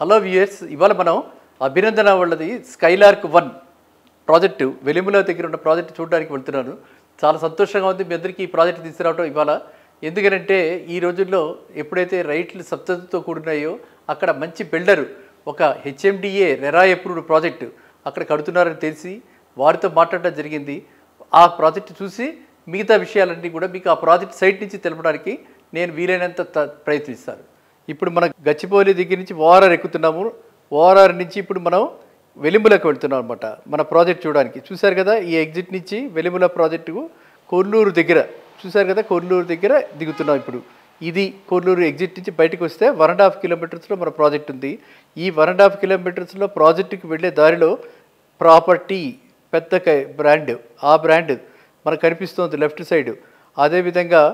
Hello viewers, ఇవాళ మనం అభినందన వాళ్ళది స్కైలార్క్ 1 ప్రాజెక్టు వెలిముల దగ్గర ఉన్న ప్రాజెక్టు చూడడానికి వెళ్తున్నాను. చాలా సంతోషంగా ఉంది మీ అందరికీ ఈ ప్రాజెక్టు తీసుకురావడం ఇవాళ. ఎందుకంటే ఈ రోజుల్లో ఎప్పుడైతే రైట్లు సబ్సిడీతో కూడున్నాయో అక్కడ మంచి బిల్డరు ఒక హెచ్ఎండిఏ రెరా అప్రూవ్డ్ ప్రాజెక్టు అక్కడ కడుతున్నారని తెలిసి వారితో మాట్లాడడం జరిగింది. ఆ ప్రాజెక్టు చూసి మిగతా విషయాలన్నీ కూడా మీకు ఆ ప్రాజెక్ట్ సైట్ నుంచి తెలపడానికి నేను వీలైనంత ప్రయత్నిస్తాను. ఇప్పుడు మన గచ్చిబౌలి దగ్గర నుంచి ఓఆర్ఆర్ ఎక్కుతున్నాము. ఓఆర్ఆర్ నుంచి ఇప్పుడు మనం వెలిములకు వెళ్తున్నాం అనమాట మన ప్రాజెక్ట్ చూడడానికి. చూశారు కదా, ఈ ఎగ్జిట్ నుంచి వెలిముల ప్రాజెక్టు కొల్లూరు దగ్గర చూశారు కదా, కొల్లూరు దగ్గర దిగుతున్నాం. ఇప్పుడు ఇది కొల్లూరు ఎగ్జిట్ నుంచి బయటకు వస్తే 1.5 కిలోమీటర్స్లో మన ప్రాజెక్ట్ ఉంది. ఈ 1.5 కిలోమీటర్స్లో ప్రాజెక్టుకి వెళ్ళే దారిలో ప్రాపర్టీ పెద్ద బ్రాండ్, ఆ బ్రాండ్ మనకు కనిపిస్తుంది లెఫ్ట్ సైడ్. అదేవిధంగా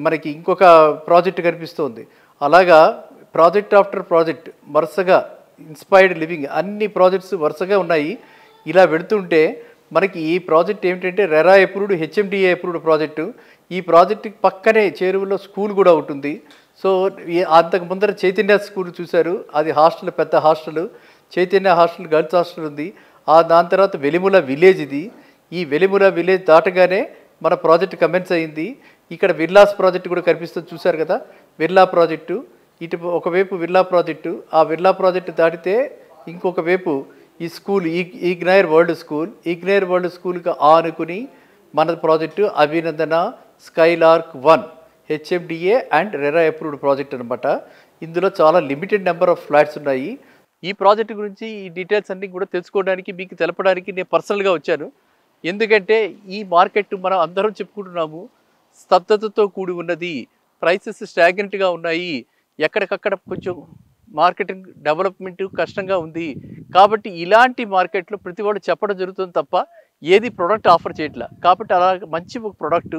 మనకి ఇంకొక ప్రాజెక్ట్ కనిపిస్తుంది. అలాగా ప్రాజెక్ట్ ఆఫ్టర్ ప్రాజెక్ట్ వరుసగా ఇన్స్పైర్డ్ లివింగ్ అన్ని ప్రాజెక్ట్స్ వరుసగా ఉన్నాయి. ఇలా వెళుతుంటే మనకి ఈ ప్రాజెక్ట్ ఏమిటంటే RERA approved HMDA approved project. ఈ ప్రాజెక్టుకి పక్కనే చేరువలో స్కూల్ కూడా ఉంటుంది. సో అంతకు ముందర చైతన్య స్కూల్ చూశారు, అది హాస్టల్, పెద్ద hostel, Chaitanya hostel girls hostel ఉంది. దాని తర్వాత వెలిముల విలేజ్ ఇది. ఈ వెలిముల విలేజ్ దాటగానే మన ప్రాజెక్ట్ కమెన్స్ అయింది. ఇక్కడ విల్లాస్ ప్రాజెక్టు కూడా కనిపిస్తుంది చూశారు కదా, విల్లా ప్రాజెక్టు. ఇటు ఒకవైపు విల్లా ప్రాజెక్టు, ఆ విల్లా ప్రాజెక్టు దాటితే ఇంకొక వైపు ఈ స్కూల్, ఇగ్నైర్ వరల్డ్ స్కూల్కి ఆనుకుని మన project Abhinandana Skylark 1 HMDA and RERA approved project అనమాట. ఇందులో చాలా లిమిటెడ్ నెంబర్ ఆఫ్ ఫ్లాట్స్ ఉన్నాయి. ఈ ప్రాజెక్టు గురించి ఈ డీటెయిల్స్ అన్నీ కూడా తెలుసుకోవడానికి మీకు తెలపడానికి నేను పర్సనల్గా వచ్చాను. ఎందుకంటే ఈ మార్కెట్ మనం అందరం చెప్పుకుంటున్నాము, స్తబ్దతతో కూడి ఉన్నది, ప్రైసెస్ స్టాగ్నెంట్గా ఉన్నాయి, ఎక్కడికక్కడ కొంచెం మార్కెటింగ్ డెవలప్మెంట్ కష్టంగా ఉంది. కాబట్టి ఇలాంటి మార్కెట్లో ప్రతి వాళ్ళు చెప్పడం జరుగుతుంది తప్ప ఏది ప్రోడక్ట్ ఆఫర్ చేయట్లా. కాబట్టి అలా మంచి ఒక ప్రోడక్ట్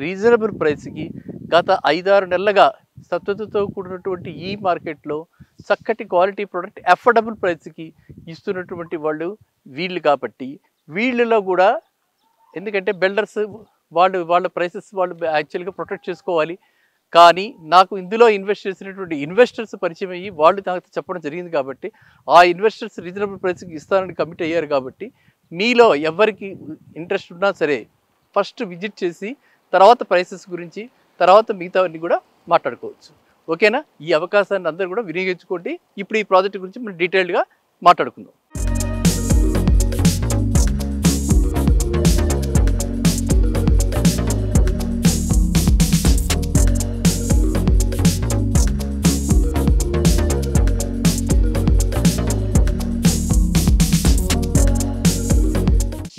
రీజనబుల్ ప్రైస్కి గత 5-6 నెలలుగా స్తబ్దతతో కూడినటువంటి ఈ మార్కెట్లో చక్కటి క్వాలిటీ ప్రోడక్ట్ అఫోర్డబుల్ ప్రైస్కి ఇస్తున్నటువంటి వాళ్ళు వీళ్ళు. కాబట్టి వీళ్ళలో కూడా ఎందుకంటే బిల్డర్స్ వాళ్ళ ప్రైసెస్ వాళ్ళు యాక్చువల్గా ప్రొటెక్ట్ చేసుకోవాలి. కానీ నాకు ఇందులో ఇన్వెస్ట్ చేసినటువంటి ఇన్వెస్టర్స్ పరిచయం అయ్యి వాళ్ళు నాకు చెప్పడం జరిగింది. కాబట్టి ఆ ఇన్వెస్టర్స్ రీజనబుల్ ప్రైస్కి ఇస్తారని కమిట్ అయ్యారు. కాబట్టి మీలో ఎవరికి ఇంట్రెస్ట్ ఉన్నా సరే ఫస్ట్ విజిట్ చేసి తర్వాత ప్రైసెస్ గురించి తర్వాత మిగతావన్నీ కూడా మాట్లాడుకోవచ్చు. ఓకేనా? ఈ అవకాశాన్ని అందరూ కూడా వినియోగించుకోండి. ఇప్పుడు ఈ ప్రాజెక్ట్ గురించి మనం డీటెయిల్డ్గా మాట్లాడుకుందాం.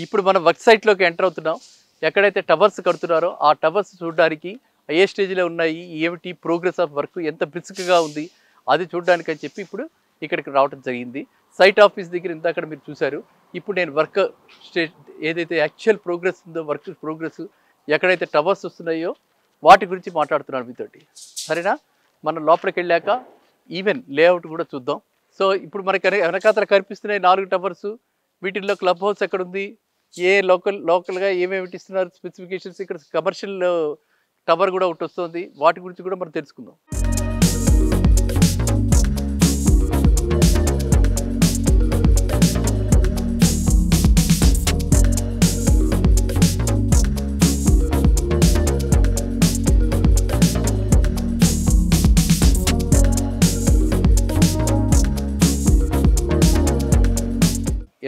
ఇప్పుడు మనం వర్క్ సైట్లోకి ఎంటర్ అవుతున్నాం. ఎక్కడైతే టవర్స్ కడుతున్నారో ఆ టవర్స్ చూడడానికి ఏ స్టేజ్లో ఉన్నాయి, ఏమిటి ప్రోగ్రెస్ ఆఫ్ వర్క్, ఎంత బ్రిస్క్గా ఉంది అది చూడడానికి అని చెప్పి ఇప్పుడు ఇక్కడికి రావడం జరిగింది. సైట్ ఆఫీస్ దగ్గర ఇందాక మీరు చూశారు. ఇప్పుడు నేను వర్క్ స్టేజ్ ఏదైతే యాక్చువల్ ప్రోగ్రెస్ ఉందో, వర్క్ ప్రోగ్రెస్ ఎక్కడైతే టవర్స్ వస్తున్నాయో వాటి గురించి మాట్లాడుతున్నాను మీతోటి. సరేనా? మనం లోపలికి వెళ్ళాక ఈవెన్ లేఅవుట్ కూడా చూద్దాం. సో ఇప్పుడు మనకి వెనకాతల కనిపిస్తున్నాయి 4 టవర్స్. వీటిల్లో క్లబ్ హౌస్ ఎక్కడుంది, ఏ లోకల్గా ఏమేమి ఇస్తున్నారు స్పెసిఫికేషన్స్, ఇక్కడ కమర్షియల్ టవర్ కూడా ఒకటి వస్తుంది, వాటి గురించి కూడా మనం తెలుసుకుందాం.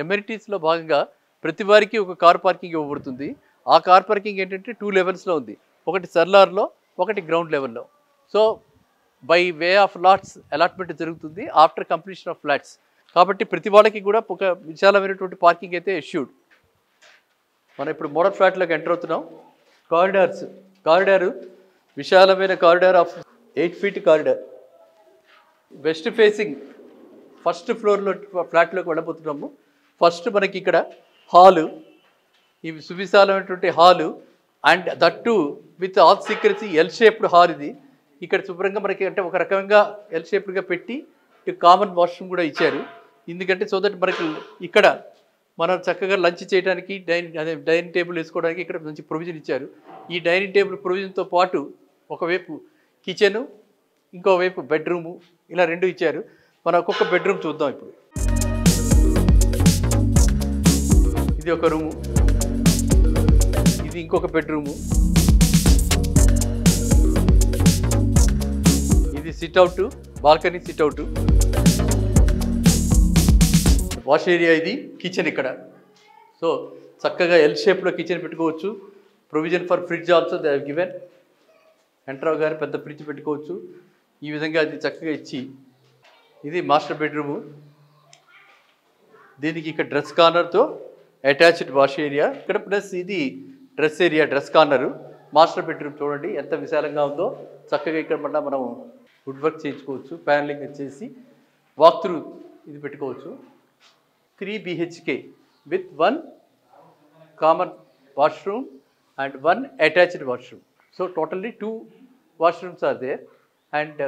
ఎమ్యూనిటీస్లో భాగంగా ప్రతి వారికి ఒక కార్ పార్కింగ్ ఇవ్వబడుతుంది. ఆ కార్ పార్కింగ్ ఏంటంటే 2 లెవెల్స్లో ఉంది. ఒకటి సెర్లార్లో, ఒకటి గ్రౌండ్ లెవెల్లో. So by way of lots allotment జరుగుతుంది ఆఫ్టర్ కంప్లీషన్ ఆఫ్ ఫ్లాట్స్. కాబట్టి ప్రతి వాళ్ళకి కూడా ఒక విశాలమైనటువంటి పార్కింగ్ అయితే ఎష్యూడ్. మనం ఇప్పుడు మోడల్ ఫ్లాట్లోకి ఎంటర్ అవుతున్నాం. కారిడారు విశాలమైన corridor of 8 feet corridor. West facing first ఫ్లోర్లో ఫ్లాట్లోకి వెళ్ళబోతున్నాము. ఫస్ట్ మనకి ఇక్కడ హాలు, ఇవి సువిశాలమైనటువంటి hall and that with all secrecy L shaped hall. ఇది ఇక్కడ శుభ్రంగా మనకి అంటే ఒక రకంగా ఎల్ షేప్డ్గా పెట్టి కామన్ వాష్రూమ్ కూడా ఇచ్చారు. ఎందుకంటే సో దట్ మనకి ఇక్కడ మనం చక్కగా లంచ్ చేయడానికి డైనింగ్ టేబుల్ వేసుకోవడానికి ఇక్కడ మంచి ప్రొవిజన్ ఇచ్చారు. ఈ డైనింగ్ టేబుల్ ప్రొవిజన్తో పాటు ఒకవైపు కిచెను, ఇంకోవైపు బెడ్రూము, ఇలా 2 ఇచ్చారు. మనం ఒక్కొక్క బెడ్రూమ్ చూద్దాం ఇప్పుడు. ఇది ఒక రూము, ఇది ఇంకొక బెడ్రూము, ఇది sit-out, balcony sit-out, wash area, ఇది కిచెన్ ఇక్కడ. సో చక్కగా ఎల్ షేప్లో కిచెన్ పెట్టుకోవచ్చు. Provision for fridge also they have given. Enter అవగానే పెద్ద ఫ్రిడ్జ్ పెట్టుకోవచ్చు. ఈ విధంగా అది చక్కగా ఇచ్చి, ఇది మాస్టర్ బెడ్రూము. దీనికి ఇక్కడ డ్రెస్ కార్నర్తో అటాచ్డ్ వాష్ ఏరియా ఇక్కడ, ప్లస్ ఇది dress area, dress corner. Master bedroom చూడండి ఎంత విశాలంగా ఉందో. చక్కగా ఇక్కడ మళ్ళీ మనం వుడ్ వర్క్ చేయించుకోవచ్చు, ప్యానలింగ్ వచ్చేసి వాక్ త్రూ ఇది పెట్టుకోవచ్చు. 3 BHK with 1 common washroom and 1 attached washroom. So totally 2 washrooms are there and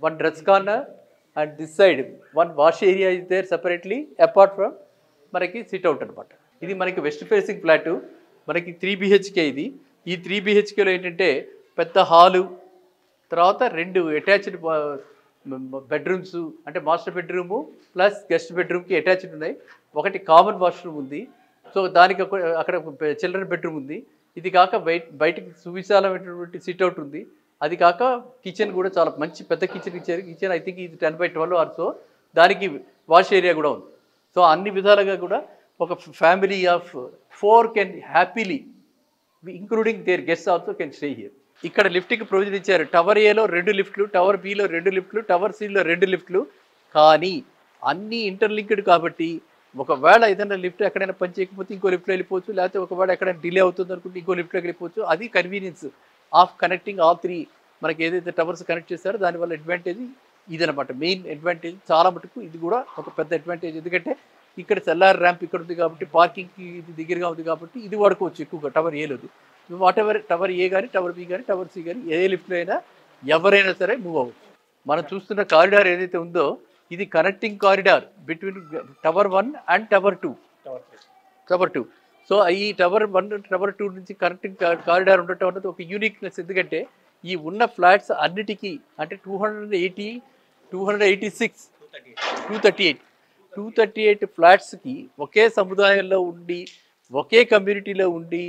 1 dress corner, and this side 1 wash area is there separately apart from మనకి సిట్ అవుట్ అనమాట. ఇది మనకి west facing flat, మనకి 3 BHK ఇది. ఈ 3 BHKలో ఏంటంటే పెద్ద hall, తర్వాత 2 అటాచ్డ్ బెడ్రూమ్స్, అంటే మాస్టర్ బెడ్రూము ప్లస్ గెస్ట్ బెడ్రూమ్కి అటాచ్డ్ ఉన్నాయి. ఒకటి కామన్ వాష్రూమ్ ఉంది. సో దానికి అక్కడ చిల్డ్రన్ బెడ్రూమ్ ఉంది. ఇది కాక బయటికి సువిశాలమైనటువంటి సిట్అవుట్ ఉంది. అది కాక కిచెన్ కూడా చాలా మంచి పెద్ద కిచెన్ ఇచ్చారు. కిచెన్ ఐ థింక్ ఇది 10x12 ఆర్ సో. దానికి వాష్ ఏరియా కూడా ఉంది. సో అన్ని విధాలుగా కూడా ఒక family of 4 can happily, including there guest also can stay here. ఇక్కడ లిఫ్ట్కి ప్రొవిజన్ ఇచ్చారు. టవర్ ఏలో 2 లిఫ్ట్లు, టవర్ బిలో 2 లిఫ్ట్లు, టవర్ సిలో 2 లిఫ్ట్లు. కానీ అన్నీ ఇంటర్లింక్డ్ కాబట్టి ఒకవేళ ఏదైనా లిఫ్ట్ ఎక్కడైనా పని చేయకపోతే ఇంకో లిఫ్ట్లో వెళ్ళిపోవచ్చు, లేకపోతే ఒకవేళ ఎక్కడైనా డిలే అవుతుంది అనుకుంటే ఇంకో లిఫ్ట్లోకి వెళ్ళిపోవచ్చు. అది కన్వీనియన్స్ ఆఫ్ కనెక్టింగ్ ఆల్ 3. మనకి ఏదైతే టవర్స్ కనెక్ట్ చేస్తారో దానివల్ల అడ్వాంటేజ్ ఇదనమాట, మెయిన్ అడ్వాంటేజ్. చాలా మటుకు ఇది కూడా ఒక పెద్ద అడ్వాంటేజ్. ఎందుకంటే ఇక్కడ సెల్లార్ ర్యాంప్ ఇక్కడ ఉంది కాబట్టి, పార్కింగ్కి ఇది దగ్గరగా ఉంది కాబట్టి ఇది వాడుకోవచ్చు ఎక్కువగా టవర్ ఏలోది. వాట్ ఎవర్ టవర్ ఏ కానీ, టవర్ బి కానీ, టవర్ సి కానీ, ఏ లిఫ్ట్లో అయినా ఎవరైనా సరే మూవ్ అవ్వచ్చు. మనం చూస్తున్న కారిడార్ ఏదైతే ఉందో ఇది connecting corridor between tower 1 and tower 2. So ఈ టవర్ 1 టవర్ 2 నుంచి కనెక్టింగ్ కారిడార్ ఉండటం అన్నది ఒక యూనిక్నెస్. ఎందుకంటే ఈ ఉన్న ఫ్లాట్స్ అన్నిటికీ అంటే 280, 286, 238 ఫ్లాట్స్కి ఒకే సముదాయంలో ఉండి, ఒకే కమ్యూనిటీలో ఉండి,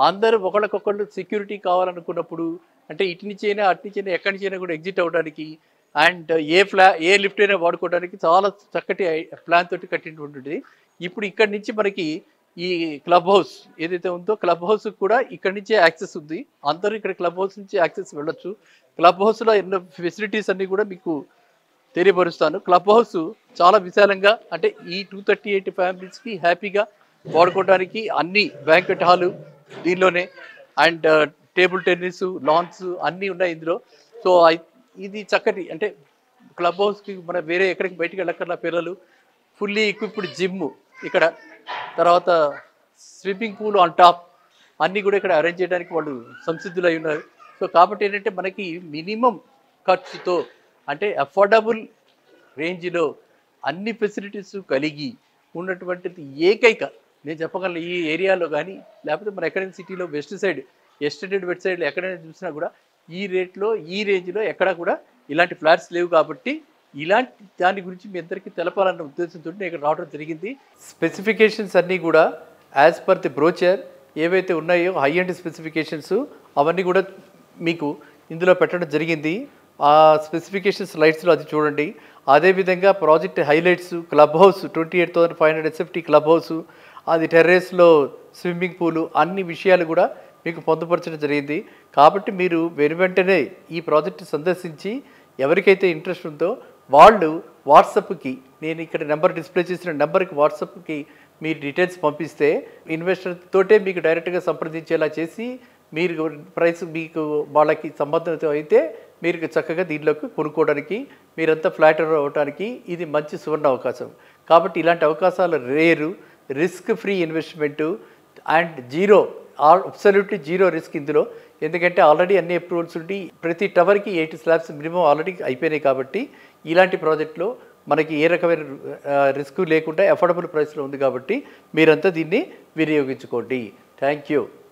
అందరూ ఒకళ్ళకొకళ్ళు సెక్యూరిటీ కావాలనుకున్నప్పుడు, అంటే ఇటు నుంచైనా అటు నుంచైనా ఎక్కడి నుంచైనా కూడా ఎగ్జిట్ అవ్వడానికి అండ్ ఏ లిఫ్ట్ అయినా వాడుకోవడానికి చాలా చక్కటి ప్లాన్ తోటి కట్టినటువంటిది. ఇప్పుడు ఇక్కడి నుంచి మనకి ఈ క్లబ్ హౌస్ ఏదైతే ఉందో, క్లబ్ హౌస్ కూడా ఇక్కడి నుంచే యాక్సెస్ ఉంది. అందరూ ఇక్కడ క్లబ్ హౌస్ నుంచి యాక్సెస్ వెళ్ళొచ్చు. క్లబ్ హౌస్లో ఎన్నో ఫెసిలిటీస్ అన్నీ కూడా మీకు తెలియపరుస్తాను. క్లబ్ హౌస్ చాలా విశాలంగా, అంటే ఈ 238 ఫ్యామిలీస్కి హ్యాపీగా వాడుకోవడానికి అన్ని బ్యాంక్వెట్ హాలు దీనిలోనే, అండ్ టేబుల్ టెన్నిస్, లాన్స్ అన్నీ ఉన్నాయి ఇందులో. సో ఇది చక్కటి, అంటే క్లబ్ హౌస్కి మన వేరే ఎక్కడికి బయటికి వెళ్ళక్కర్లా. పిల్లలు ఫుల్లీ ఎక్విప్డ్ జిమ్ ఇక్కడ, తర్వాత స్విమ్మింగ్ పూల్ ఆన్ టాప్ అన్నీ కూడా ఇక్కడ అరేంజ్ చేయడానికి వాళ్ళు సంసిద్ధులు అయి ఉన్నారు. సో కాబట్టి ఏంటంటే మనకి మినిమం ఖర్చుతో, అంటే అఫోర్డబుల్ రేంజ్లో అన్ని ఫెసిలిటీస్ కలిగి ఉన్నటువంటిది ఏకైక, నేను చెప్పగలను ఈ ఏరియాలో కానీ, లేకపోతే మన ఎక్కడైనా సిటీలో వెస్ట్ సైడ్, ఎస్టేటెడ్ వెస్ట్ సైడ్లో ఎక్కడైనా చూసినా కూడా ఈ రేట్లో ఈ రేంజ్లో ఎక్కడా కూడా ఇలాంటి ఫ్లాట్స్ లేవు. కాబట్టి ఇలాంటి దాని గురించి మీ అందరికీ తెలపాలన్న ఉద్దేశంతో నేను ఇక్కడ రావడం జరిగింది. స్పెసిఫికేషన్స్ అన్నీ కూడా యాజ్ పర్ ది బ్రోచర్ ఏవైతే ఉన్నాయో హై అండ్ స్పెసిఫికేషన్స్ అవన్నీ కూడా మీకు ఇందులో పెట్టడం జరిగింది. ఆ స్పెసిఫికేషన్ స్లైడ్స్లో అది చూడండి. అదేవిధంగా project highlights, club house 28,500 SFT club house, అది టెర్రస్లో స్విమ్మింగ్ పూలు, అన్ని విషయాలు కూడా మీకు పొందుపరచడం జరిగింది. కాబట్టి మీరు వెంటనే ఈ ప్రాజెక్ట్ సందర్శించి ఎవరికైతే ఇంట్రెస్ట్ ఉందో వాళ్ళు వాట్సాప్కి, నేను ఇక్కడ నెంబర్ డిస్ప్లే చేసిన నెంబర్కి వాట్సాప్కి మీ డీటెయిల్స్ పంపిస్తే ఇన్వెస్టర్ తోటే మీకు డైరెక్ట్గా సంప్రదించేలా చేసి మీరు ప్రైస్ మీకు వాళ్ళకి సంబంధంతో అయితే మీరు చక్కగా దీనిలోకి కొనుక్కోవడానికి, మీరంతా ఫ్లాట్ అవ్వడానికి ఇది మంచి సువర్ణ అవకాశం. కాబట్టి ఇలాంటి అవకాశాలు rare, risk free investment and absolutely zero risk ఇందులో. ఎందుకంటే ఆల్రెడీ అన్ని అప్రూవల్స్ ఉండి ప్రతి టవర్కి 8 స్లాబ్స్ మినిమం ఆల్రెడీ అయిపోయినాయి. కాబట్టి ఇలాంటి ప్రాజెక్ట్లో మనకి ఏ రకమైన రిస్క్ లేకుండా అఫోర్డబుల్ ప్రైస్లో ఉంది. కాబట్టి మీరంతా దీన్ని వినియోగించుకోండి. Thank you.